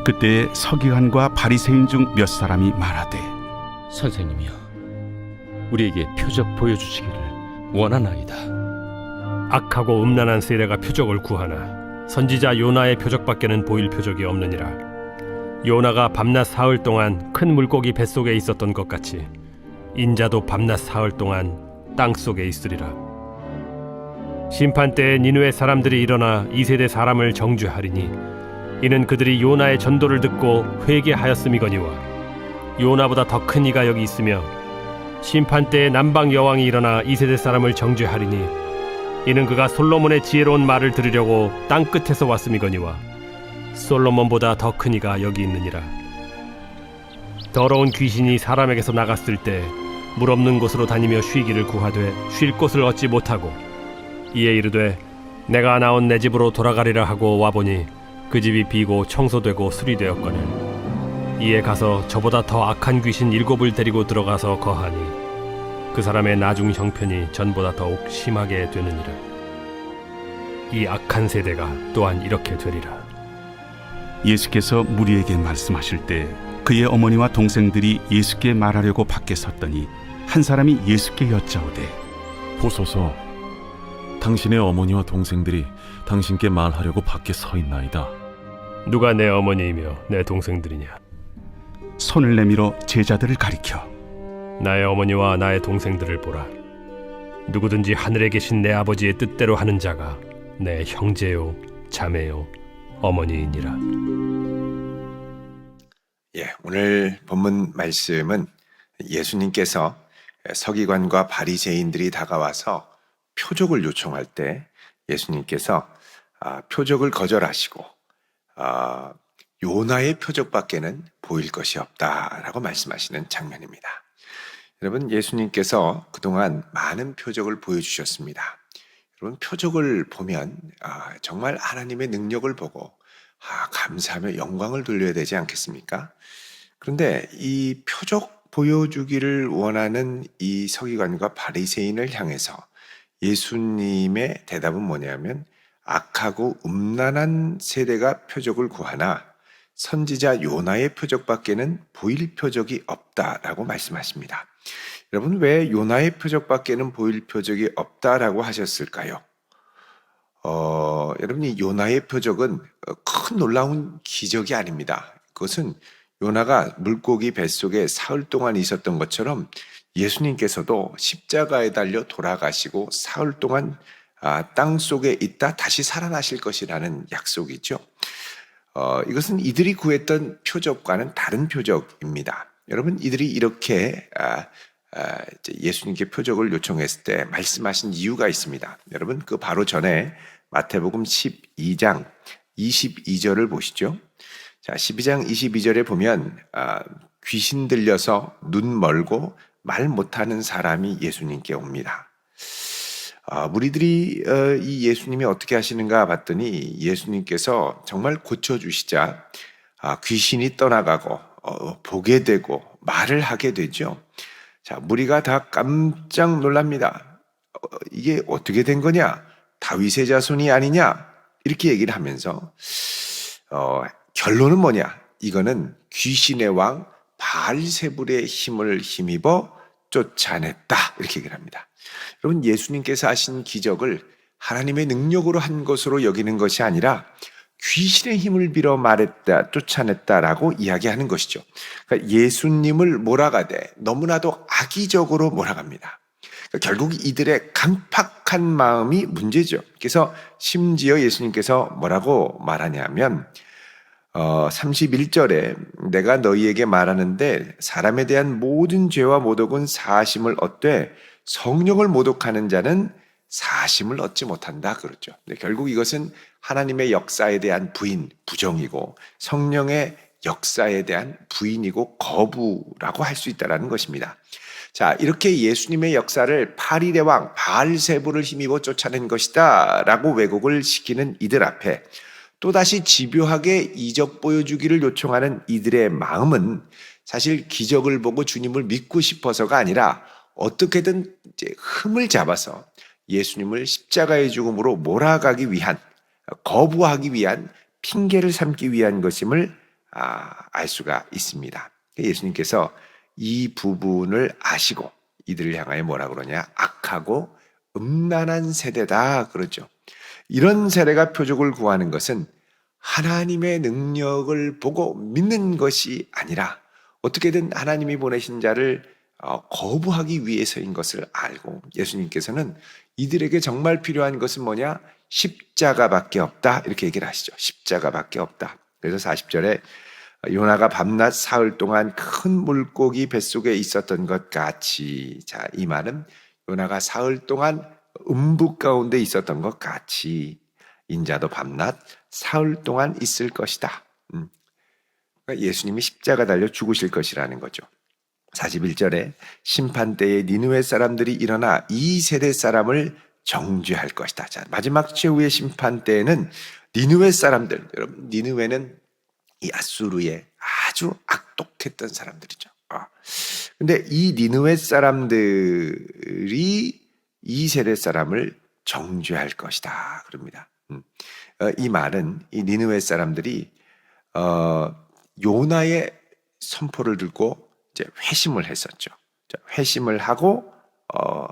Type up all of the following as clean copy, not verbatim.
그때 서기관과 바리새인 중 몇 사람이 말하되 선생님이여, 우리에게 표적 보여주시기를 원하나이다. 악하고 음란한 세대가 표적을 구하나 선지자 요나의 표적밖에는 보일 표적이 없느니라. 요나가 밤낮 사흘 동안 큰 물고기 뱃속에 있었던 것 같이 인자도 밤낮 사흘 동안 땅속에 있으리라. 심판 때에 니느웨 사람들이 일어나 이 세대 사람을 정죄하리니 이는 그들이 요나의 전도를 듣고 회개하였음이거니와 요나보다 더 큰 이가 여기 있으며 심판 때에 남방 여왕이 일어나 이 세대 사람을 정죄하리니 이는 그가 솔로몬의 지혜로운 말을 들으려고 땅 끝에서 왔음이거니와 솔로몬보다 더 큰 이가 여기 있느니라. 더러운 귀신이 사람에게서 나갔을 때 물 없는 곳으로 다니며 쉬기를 구하되 쉴 곳을 얻지 못하고 이에 이르되 내가 나온 내 집으로 돌아가리라 하고 와보니 그 집이 비고 청소되고 수리되었거늘 이에 가서 저보다 더 악한 귀신 7을 데리고 들어가서 거하니 그 사람의 나중 형편이 전보다 더욱 심하게 되느니라. 이 악한 세대가 또한 이렇게 되리라. 예수께서 무리에게 말씀하실 때 그의 어머니와 동생들이 예수께 말하려고 밖에 섰더니 한 사람이 예수께 여짜오되 보소서, 당신의 어머니와 동생들이 당신께 말하려고 밖에 서 있나이다. 누가 내 어머니이며 내 동생들이냐? 손을 내밀어 제자들을 가리켜 나의 어머니와 나의 동생들을 보라. 누구든지 하늘에 계신 내 아버지의 뜻대로 하는 자가 내 형제요 자매요 어머니이니라. 오늘 본문 말씀은 예수님께서 서기관과 바리새인들이 다가와서 표적을 요청할 때 예수님께서 표적을 거절하시고 요나의 표적밖에는 보일 것이 없다라고 말씀하시는 장면입니다. 여러분, 예수님께서 그동안 많은 표적을 보여주셨습니다. 여러분, 표적을 보면 정말 하나님의 능력을 보고 감사하며 영광을 돌려야 되지 않겠습니까? 그런데 이 표적 보여주기를 원하는 이 서기관과 바리새인을 향해서 예수님의 대답은 뭐냐면 악하고 음란한 세대가 표적을 구하나 선지자 요나의 표적밖에는 보일 표적이 없다라고 말씀하십니다. 여러분, 왜 요나의 표적밖에는 보일 표적이 없다라고 하셨을까요? 여러분, 이 요나의 표적은 큰 놀라운 기적이 아닙니다. 그것은 요나가 물고기 뱃속에 사흘 동안 있었던 것처럼 예수님께서도 십자가에 달려 돌아가시고 사흘 동안 땅 속에 있다 다시 살아나실 것이라는 약속이죠. 이것은 이들이 구했던 표적과는 다른 표적입니다. 여러분, 이들이 이렇게 예수님께 표적을 요청했을 때 말씀하신 이유가 있습니다. 여러분, 그 바로 전에 마태복음 12장 22절을 보시죠. 자, 12장 22절에 보면 귀신 들려서 눈 멀고 말 못하는 사람이 예수님께 옵니다. 무리들이 이 예수님이 어떻게 하시는가 봤더니 예수님께서 정말 고쳐주시자 귀신이 떠나가고 보게 되고 말을 하게 되죠. 자, 무리가 다 깜짝 놀랍니다. 이게 어떻게 된 거냐? 다윗의 자손이 아니냐? 이렇게 얘기를 하면서 결론은 뭐냐? 이거는 귀신의 왕 바알세불의 힘을 힘입어 쫓아냈다, 이렇게 얘기를 합니다. 여러분, 예수님께서 하신 기적을 하나님의 능력으로 한 것으로 여기는 것이 아니라 귀신의 힘을 빌어 말했다, 쫓아냈다라고 이야기하는 것이죠. 그러니까 예수님을 몰아가되 너무나도 악의적으로 몰아갑니다. 그러니까 결국 이들의 강팍한 마음이 문제죠. 그래서 심지어 예수님께서 뭐라고 말하냐면 31절에 내가 너희에게 말하는데 사람에 대한 모든 죄와 모독은 사하심을 얻되 성령을 모독하는 자는 사하심을 얻지 못한다, 그렇죠. 결국 이것은 하나님의 역사에 대한 부인, 부정이고 성령의 역사에 대한 부인이고 거부라고 할 수 있다는 것입니다. 자, 이렇게 예수님의 역사를 8일의 왕 바알세불을 힘입어 쫓아낸 것이다 라고 왜곡을 시키는 이들 앞에 또다시 집요하게 이적 보여주기를 요청하는 이들의 마음은 사실 기적을 보고 주님을 믿고 싶어서가 아니라 어떻게든 이제 흠을 잡아서 예수님을 십자가의 죽음으로 몰아가기 위한, 거부하기 위한 핑계를 삼기 위한 것임을 알 수가 있습니다. 예수님께서 이 부분을 아시고 이들을 향하여 뭐라 그러냐? 악하고 음란한 세대다 그러죠. 이런 세대가 표적을 구하는 것은 하나님의 능력을 보고 믿는 것이 아니라 어떻게든 하나님이 보내신 자를 거부하기 위해서인 것을 알고 예수님께서는 이들에게 정말 필요한 것은 뭐냐? 십자가밖에 없다 이렇게 얘기를 하시죠. 십자가밖에 없다. 그래서 40절에 요나가 밤낮 사흘 동안 큰 물고기 뱃속에 있었던 것 같이, 자, 이 말은 요나가 사흘 동안 음부 가운데 있었던 것 같이 인자도 밤낮 사흘 동안 있을 것이다. 그러니까 예수님이 십자가 달려 죽으실 것이라는 거죠. 41절에 심판 때에 니느웨 사람들이 일어나 이 세대 사람을 정죄할 것이다. 자, 마지막 최후의 심판 때에는 니느웨 사람들, 여러분 니느웨는 이 아수르의 아주 악독했던 사람들이죠. 근데 이 니느웨 사람들이 이 세대 사람을 정죄할 것이다. 그럽니다. 이 말은 이 니느웨 사람들이 요나의 선포를 듣고 이제 회심을 했었죠. 회심을 하고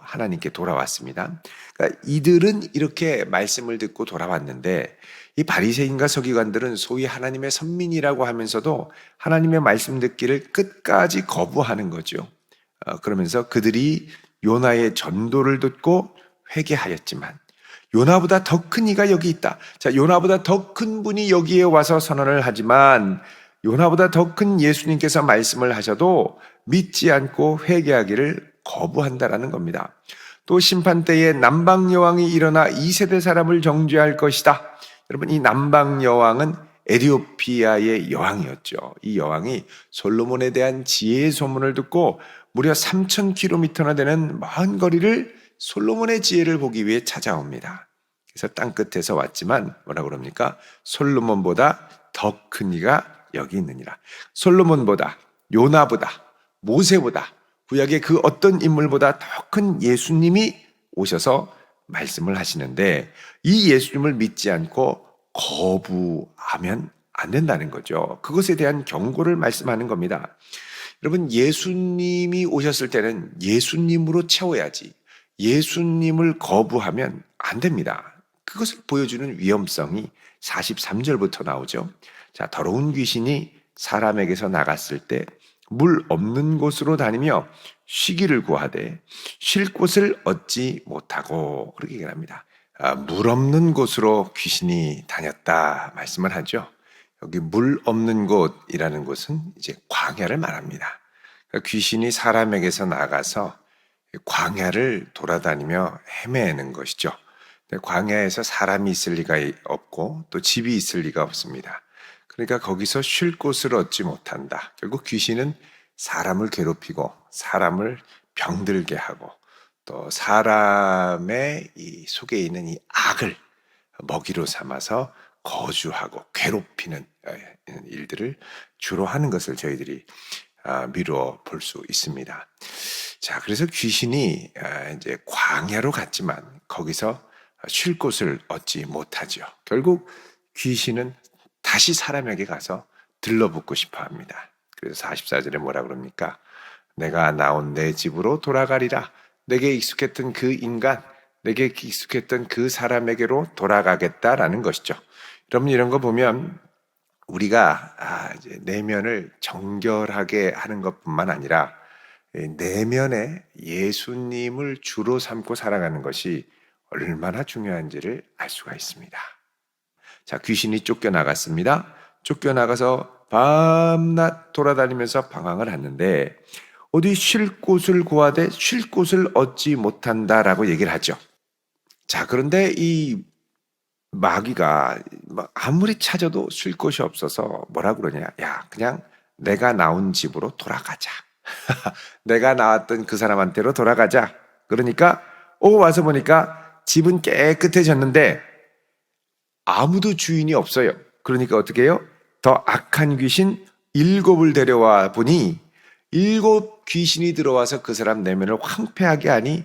하나님께 돌아왔습니다. 그러니까 이들은 이렇게 말씀을 듣고 돌아왔는데 이 바리새인과 서기관들은 소위 하나님의 선민이라고 하면서도 하나님의 말씀 듣기를 끝까지 거부하는 거죠. 그러면서 그들이 요나의 전도를 듣고 회개하였지만 요나보다 더 큰 이가 여기 있다. 자, 요나보다 더 큰 분이 여기에 와서 선언을 하지만 요나보다 더 큰 예수님께서 말씀을 하셔도 믿지 않고 회개하기를 거부한다라는 겁니다. 또 심판 때에 남방 여왕이 일어나 2세대 사람을 정죄할 것이다. 여러분, 이 남방 여왕은 에티오피아의 여왕이었죠. 이 여왕이 솔로몬에 대한 지혜의 소문을 듣고 무려 3,000km나 되는 먼 거리를 솔로몬의 지혜를 보기 위해 찾아옵니다. 그래서 땅끝에서 왔지만 뭐라고 그럽니까? 솔로몬보다 더 큰 이가 여기 있느니라. 솔로몬보다, 요나보다, 모세보다, 구약의 그 어떤 인물보다 더 큰 예수님이 오셔서 말씀을 하시는데 이 예수님을 믿지 않고 거부하면 안 된다는 거죠. 그것에 대한 경고를 말씀하는 겁니다. 여러분, 예수님이 오셨을 때는 예수님으로 채워야지 예수님을 거부하면 안 됩니다. 그것을 보여주는 위험성이 43절부터 나오죠. 자, 더러운 귀신이 사람에게서 나갔을 때 물 없는 곳으로 다니며 쉬기를 구하되 쉴 곳을 얻지 못하고 그렇게 얘기합니다. 물 없는 곳으로 귀신이 다녔다 말씀을 하죠. 여기 물 없는 곳이라는 곳은 이제 광야를 말합니다. 그러니까 귀신이 사람에게서 나가서 광야를 돌아다니며 헤매는 것이죠. 광야에서 사람이 있을 리가 없고 또 집이 있을 리가 없습니다. 그러니까 거기서 쉴 곳을 얻지 못한다. 결국 귀신은 사람을 괴롭히고 사람을 병들게 하고 또 사람의 이 속에 있는 이 악을 먹이로 삼아서 거주하고 괴롭히는 일들을 주로 하는 것을 저희들이 미루어 볼 수 있습니다. 자, 그래서 귀신이 이제 광야로 갔지만 거기서 쉴 곳을 얻지 못하죠. 결국 귀신은 다시 사람에게 가서 들러붙고 싶어 합니다. 그래서 44절에 뭐라 그럽니까? 내가 나온 내 집으로 돌아가리라. 내게 익숙했던 그 인간, 내게 익숙했던 그 사람에게로 돌아가겠다라는 것이죠. 여러분, 이런 거 보면 우리가 이제 내면을 정결하게 하는 것뿐만 아니라 내면에 예수님을 주로 삼고 살아가는 것이 얼마나 중요한지를 알 수가 있습니다. 자, 귀신이 쫓겨나갔습니다. 쫓겨나가서 밤낮 돌아다니면서 방황을 하는데 어디 쉴 곳을 구하되 쉴 곳을 얻지 못한다라고 얘기를 하죠. 자, 그런데 이 마귀가 아무리 찾아도 쉴 곳이 없어서 뭐라 그러냐? 야, 그냥 내가 나온 집으로 돌아가자. 내가 나왔던 그 사람한테로 돌아가자. 그러니까 와서 보니까 집은 깨끗해졌는데 아무도 주인이 없어요. 그러니까 어떻게 해요? 더 악한 귀신 7을 데려와 보니 7 귀신이 들어와서 그 사람 내면을 황폐하게 하니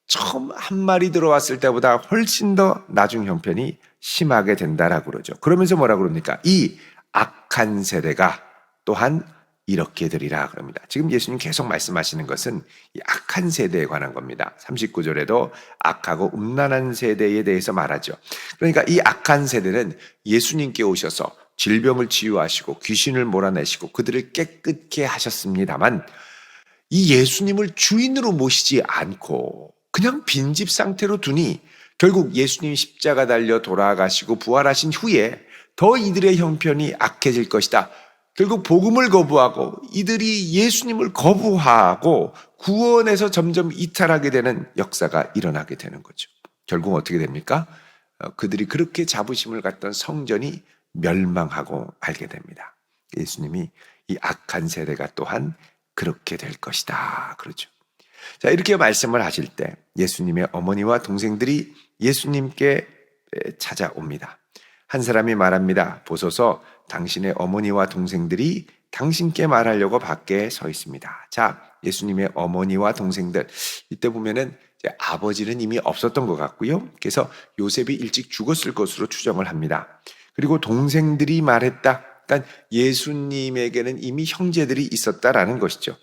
처음 한 마리 들어왔을 때보다 훨씬 더 나중 형편이 심하게 된다라고 그러죠. 그러면서 뭐라고 그럽니까? 이 악한 세대가 또한 이렇게 되리라 그럽니다. 지금 예수님 계속 말씀하시는 것은 이 악한 세대에 관한 겁니다. 39절에도 악하고 음란한 세대에 대해서 말하죠. 그러니까 이 악한 세대는 예수님께 오셔서 질병을 치유하시고 귀신을 몰아내시고 그들을 깨끗게 하셨습니다만 이 예수님을 주인으로 모시지 않고 그냥 빈집 상태로 두니 결국 예수님 십자가 달려 돌아가시고 부활하신 후에 더 이들의 형편이 악해질 것이다. 결국 복음을 거부하고 이들이 예수님을 거부하고 구원에서 점점 이탈하게 되는 역사가 일어나게 되는 거죠. 결국 어떻게 됩니까? 그들이 그렇게 자부심을 갖던 성전이 멸망하고 말게 됩니다. 예수님이 이 악한 세대가 또한 그렇게 될 것이다. 그러죠. 자, 이렇게 말씀을 하실 때 예수님의 어머니와 동생들이 예수님께 찾아옵니다. 한 사람이 말합니다. 보소서 당신의 어머니와 동생들이 당신께 말하려고 밖에 서 있습니다. 자, 예수님의 어머니와 동생들. 이때 보면은 이제 아버지는 이미 없었던 것 같고요. 그래서 요셉이 일찍 죽었을 것으로 추정을 합니다. 그리고 동생들이 말했다. 그러니까 예수님에게는 이미 형제들이 있었다라는 것이죠.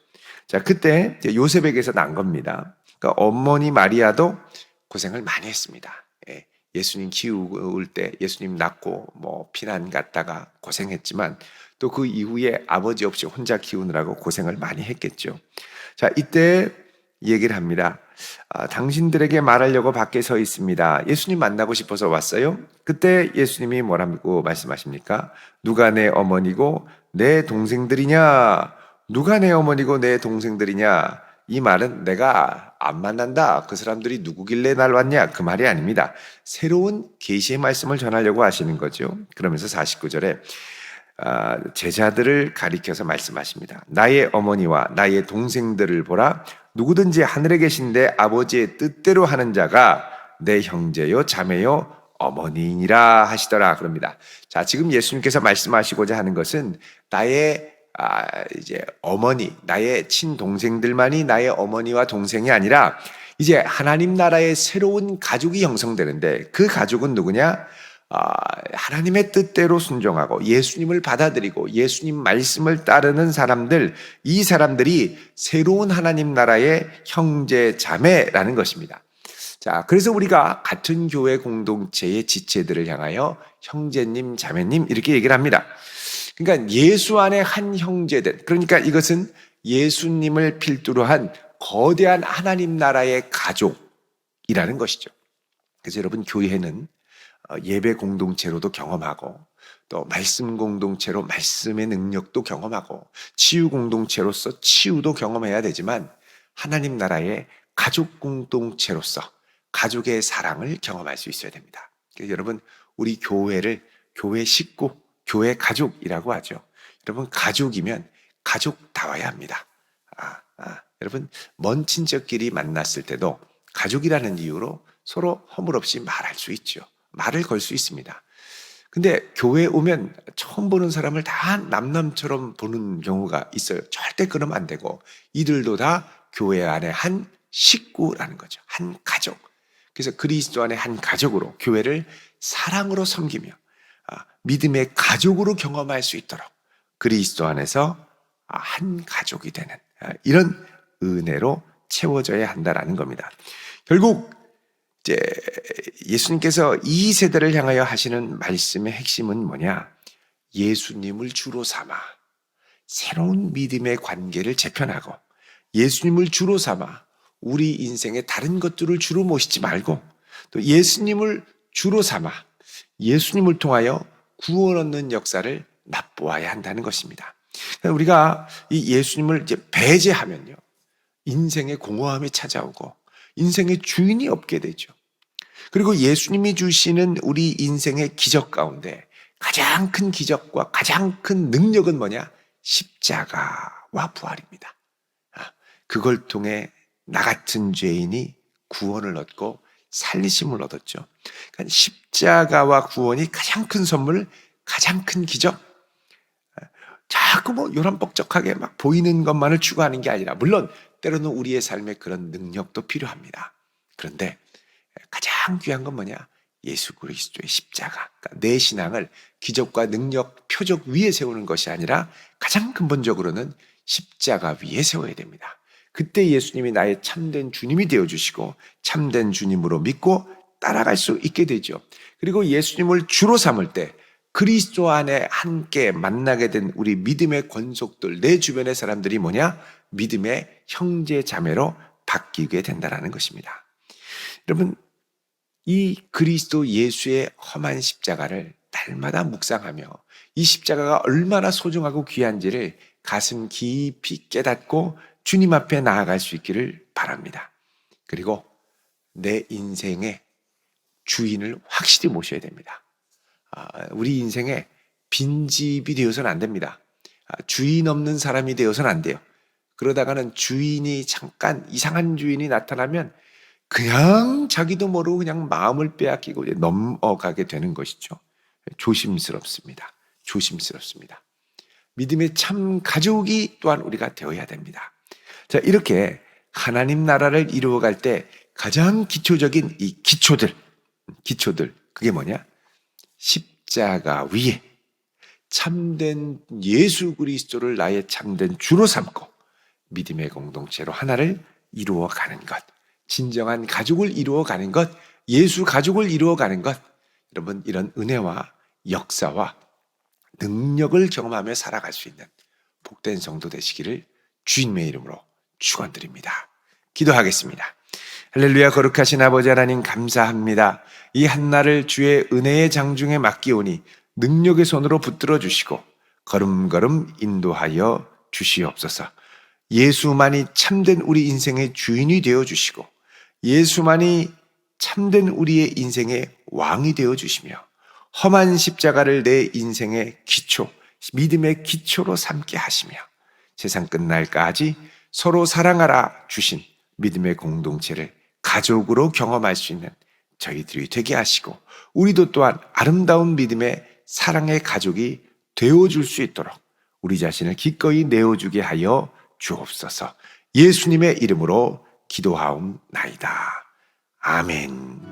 자, 그때 요셉에게서 난 겁니다. 그러니까 어머니 마리아도 고생을 많이 했습니다. 예수님 키울 때 예수님 낳고 피난 갔다가 고생했지만 또 그 이후에 아버지 없이 혼자 키우느라고 고생을 많이 했겠죠. 자, 이때 얘기를 합니다. 당신들에게 말하려고 밖에 서 있습니다. 예수님 만나고 싶어서 왔어요. 그때 예수님이 뭐라고 말씀하십니까? 누가 내 어머니고 내 동생들이냐? 누가 내 어머니고 내 동생들이냐? 이 말은 내가 안 만난다. 그 사람들이 누구길래 날 왔냐? 그 말이 아닙니다. 새로운 계시의 말씀을 전하려고 하시는 거죠. 그러면서 49절에 제자들을 가리켜서 말씀하십니다. 나의 어머니와 나의 동생들을 보라. 누구든지 하늘에 계신데 아버지의 뜻대로 하는 자가 내 형제요 자매요 어머니이니라 하시더라 그럽니다. 자, 지금 예수님께서 말씀하시고자 하는 것은 나의 이제 어머니, 나의 친동생들만이 나의 어머니와 동생이 아니라 이제 하나님 나라의 새로운 가족이 형성되는데 그 가족은 누구냐? 하나님의 뜻대로 순종하고 예수님을 받아들이고 예수님 말씀을 따르는 사람들, 이 사람들이 새로운 하나님 나라의 형제 자매라는 것입니다. 자, 그래서 우리가 같은 교회 공동체의 지체들을 향하여 형제님, 자매님 이렇게 얘기를 합니다. 그러니까 예수 안에 한 형제들, 그러니까 이것은 예수님을 필두로 한 거대한 하나님 나라의 가족이라는 것이죠. 그래서 여러분 교회는 예배 공동체로도 경험하고 또 말씀 공동체로 말씀의 능력도 경험하고 치유 공동체로서 치유도 경험해야 되지만 하나님 나라의 가족 공동체로서 가족의 사랑을 경험할 수 있어야 됩니다. 그래서 여러분 우리 교회를 교회 식구, 교회 가족이라고 하죠. 여러분 가족이면 가족다워야 합니다. 여러분 먼 친척끼리 만났을 때도 가족이라는 이유로 서로 허물없이 말할 수 있죠. 말을 걸 수 있습니다. 근데 교회에 오면 처음 보는 사람을 다 남남처럼 보는 경우가 있어요. 절대 그러면 안 되고 이들도 다 교회 안에 한 식구라는 거죠. 한 가족. 그래서 그리스도 안에 한 가족으로 교회를 사랑으로 섬기며 믿음의 가족으로 경험할 수 있도록 그리스도 안에서 한 가족이 되는 이런 은혜로 채워져야 한다라는 겁니다. 결국 이제 예수님께서 이 세대를 향하여 하시는 말씀의 핵심은 뭐냐? 예수님을 주로 삼아 새로운 믿음의 관계를 재편하고 예수님을 주로 삼아 우리 인생의 다른 것들을 주로 모시지 말고 또 예수님을 주로 삼아 예수님을 통하여 구원 얻는 역사를 맛보아야 한다는 것입니다. 우리가 이 예수님을 이제 배제하면요, 인생의 공허함이 찾아오고 인생의 주인이 없게 되죠. 그리고 예수님이 주시는 우리 인생의 기적 가운데 가장 큰 기적과 가장 큰 능력은 뭐냐? 십자가와 부활입니다. 그걸 통해 나 같은 죄인이 구원을 얻고 살리심을 얻었죠. 그러니까 십자가와 구원이 가장 큰 선물, 가장 큰 기적. 자꾸 요란뻑적하게 막 보이는 것만을 추구하는 게 아니라 물론 때로는 우리의 삶에 그런 능력도 필요합니다. 그런데 가장 귀한 건 뭐냐? 예수 그리스도의 십자가, 그러니까 내 신앙을 기적과 능력, 표적 위에 세우는 것이 아니라 가장 근본적으로는 십자가 위에 세워야 됩니다. 그때 예수님이 나의 참된 주님이 되어주시고 참된 주님으로 믿고 따라갈 수 있게 되죠. 그리고 예수님을 주로 삼을 때 그리스도 안에 함께 만나게 된 우리 믿음의 권속들, 내 주변의 사람들이 뭐냐? 믿음의 형제 자매로 바뀌게 된다는 것입니다. 여러분, 이 그리스도 예수의 험한 십자가를 날마다 묵상하며 이 십자가가 얼마나 소중하고 귀한지를 가슴 깊이 깨닫고 주님 앞에 나아갈 수 있기를 바랍니다. 그리고 내 인생의 주인을 확실히 모셔야 됩니다. 우리 인생에 빈집이 되어서는 안 됩니다. 주인 없는 사람이 되어서는 안 돼요. 그러다가는 주인이 잠깐 이상한 주인이 나타나면 그냥 자기도 모르고 그냥 마음을 빼앗기고 넘어가게 되는 것이죠. 조심스럽습니다. 조심스럽습니다. 믿음의 참 가족이 또한 우리가 되어야 됩니다. 자, 이렇게 하나님 나라를 이루어갈 때 가장 기초적인 이 기초들, 그게 뭐냐? 십자가 위에 참된 예수 그리스도를 나의 참된 주로 삼고 믿음의 공동체로 하나를 이루어가는 것, 진정한 가족을 이루어가는 것, 예수 가족을 이루어가는 것, 여러분 이런 은혜와 역사와 능력을 경험하며 살아갈 수 있는 복된 성도 되시기를 주님의 이름으로 축원드립니다. 기도하겠습니다. 할렐루야. 거룩하신 아버지 하나님 감사합니다. 이 한날을 주의 은혜의 장중에 맡기오니 능력의 손으로 붙들어 주시고 걸음걸음 인도하여 주시옵소서. 예수만이 참된 우리 인생의 주인이 되어 주시고 예수만이 참된 우리의 인생의 왕이 되어 주시며 험한 십자가를 내 인생의 기초, 믿음의 기초로 삼게 하시며 세상 끝날까지 서로 사랑하라 주신 믿음의 공동체를 가족으로 경험할 수 있는 저희들이 되게 하시고 우리도 또한 아름다운 믿음의 사랑의 가족이 되어줄 수 있도록 우리 자신을 기꺼이 내어주게 하여 주옵소서. 예수님의 이름으로 기도하옵나이다. 아멘.